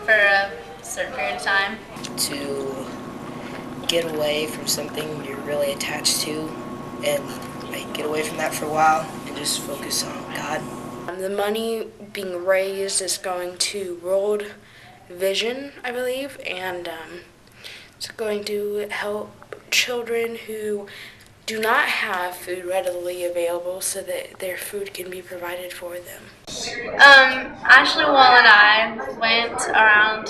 for a certain period of time. To get away from something you're really attached to and get away from that for a while and just focus on God. The money being raised is going to World Vision, I believe, and it's going to help children who do not have food readily available so that their food can be provided for them. Ashley, Wall, and I went around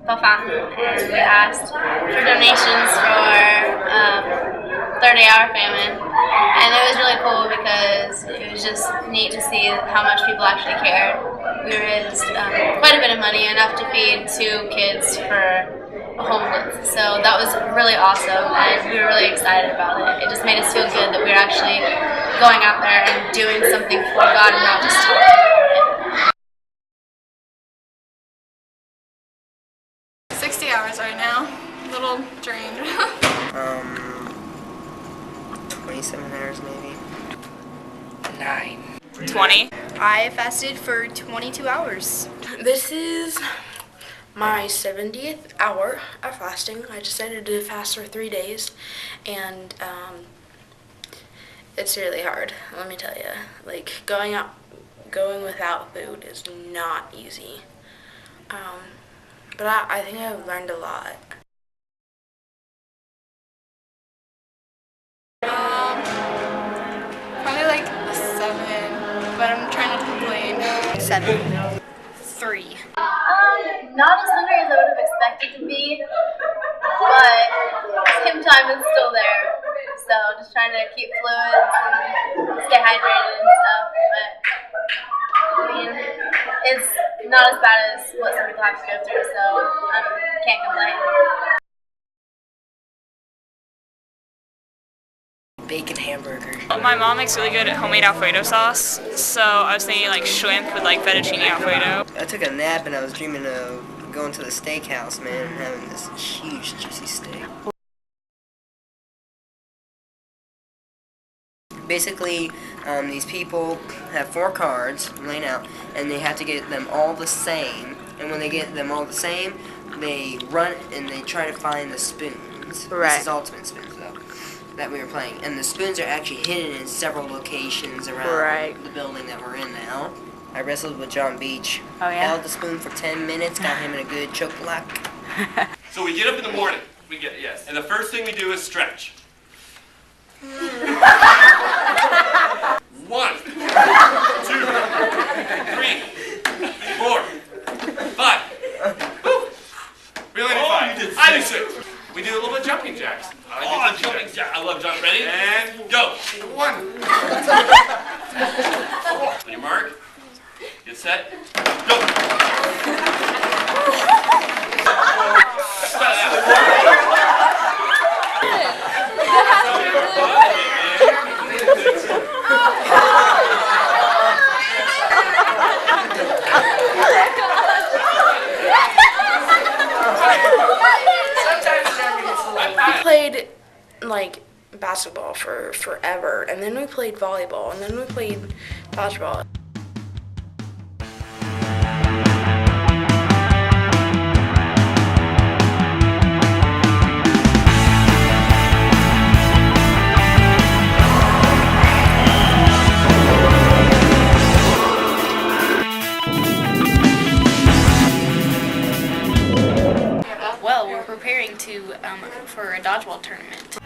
Hour Famine and we asked for donations for 30 Hour Famine, and it was really cool because it was just neat to see how much people actually cared. We raised quite a bit of money, enough to feed 2 kids for homeless, so that was really awesome and we were really excited about it. It just made us feel good that we were actually going out there and doing something for God and not just talking about it. 60 hours right now, a little drained. 27 hours maybe. 9. 20. I fasted for 22 hours. This is my 70th hour of fasting. I decided to fast for 3 days, and it's really hard, let me tell you. Like, going without food is not easy. But I think I've learned a lot. Probably like a 7, but I'm trying not to complain. 7. 3. Not as hungry as I would have expected to be, but same time it's still there. So just trying to keep fluids and stay hydrated and stuff. But I mean, it's not as bad as what some people have to go through, so I can't complain. Bacon hamburger. My mom makes really good homemade Alfredo sauce, so I was thinking like shrimp with like fettuccine Alfredo. I took a nap and I was dreaming of going to the steakhouse, man, and having this huge juicy steak. Basically, these people have 4 cards laying out, and they have to get them all the same. And when they get them all the same, they run and they try to find the spoons. Right. This is ultimate spoons, though, that we were playing. And the spoons are actually hidden in several locations around the building that we're in now. I wrestled with John Beach. Oh, yeah? Held the spoon for 10 minutes, got him in a good choke block. So we get up in the morning. Yes. And the first thing we do is stretch. 1, 2, 3, 4, 5. Woo. We only did 5. I did 6. We do a little bit of jumping jacks. Jumping jacks. I love jumping. Ready? And go. 1. On your mark. Get set. Go. We played like basketball for forever, and then we played volleyball, and then we played dodgeball. Well, we're preparing for a dodgeball tournament.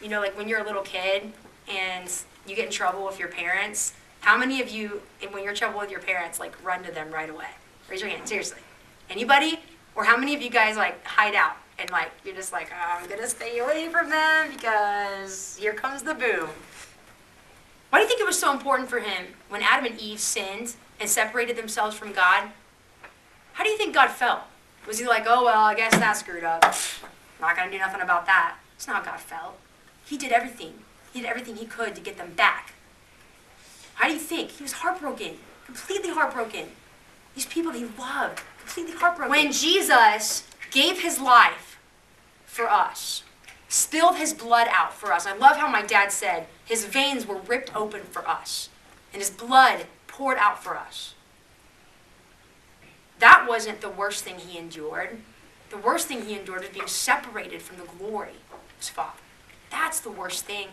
You know, like when you're a little kid and you get in trouble with your parents, how many of you, and when you're in trouble with your parents, like run to them right away? Raise your hand, seriously. Anybody? Or how many of you guys like hide out and like you're just like, oh, I'm gonna stay away from them because here comes the boom. Why do you think it was so important for him when Adam and Eve sinned and separated themselves from God? How do you think God felt? Was he like, oh, well, I guess that's screwed up. Not going to do nothing about that. It's not how God felt. He did everything. He did everything he could to get them back. How do you think? He was heartbroken. Completely heartbroken. These people he loved. Completely heartbroken. When Jesus gave his life for us, spilled his blood out for us. I love how my dad said his veins were ripped open for us, and his blood poured out for us. That wasn't the worst thing he endured. The worst thing he endured was being separated from the glory of his Father. That's the worst thing.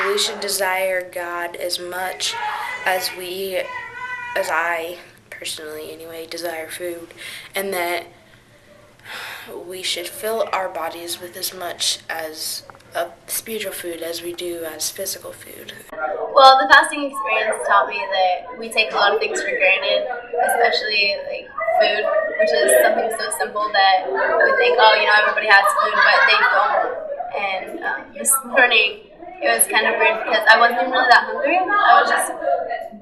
We should desire God as much as I personally anyway, desire food, and that we should fill our bodies with as much as spiritual food as we do as physical food. Well, the fasting experience taught me that we take a lot of things for granted, especially like food, which is something so simple that we think, oh, everybody has food, but they don't. And this morning, it was kind of weird because I wasn't even really that hungry. I was just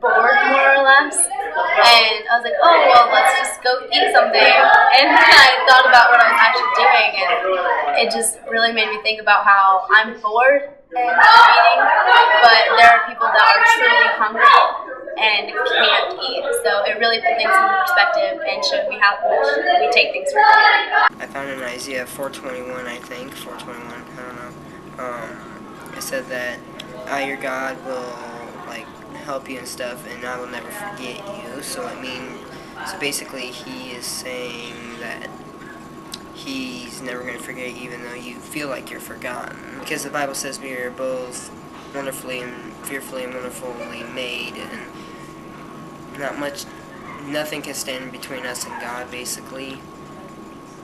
bored, more or less. And I was like, oh, well, let's just go eat something. And I thought about what I was actually doing, and it just really made me think about how I'm bored and eating, but there are people that are truly hungry and can't eat. So it really put things into perspective and showed me how much we take things for granted. I found in Isaiah 4:21, I think, 4:21, I don't know. It said that I, your God, will help you and stuff, and I will never forget you. So so basically he is saying that he's never going to forget you, even though you feel like you're forgotten. Because the Bible says we are both wonderfully and fearfully and wonderfully made, and nothing can stand between us and God, basically.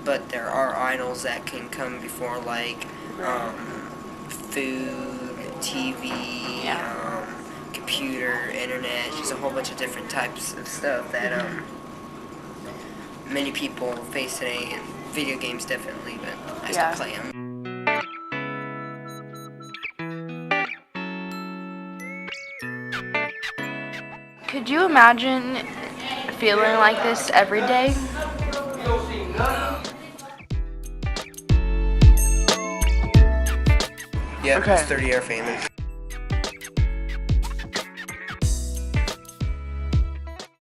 But there are idols that can come before, like food, TV, computer, internet, just a whole bunch of different types of stuff that many people face today, and video games definitely, but I still play them. Could you imagine feeling like this every day? Yeah, it's 30 Hour Famine.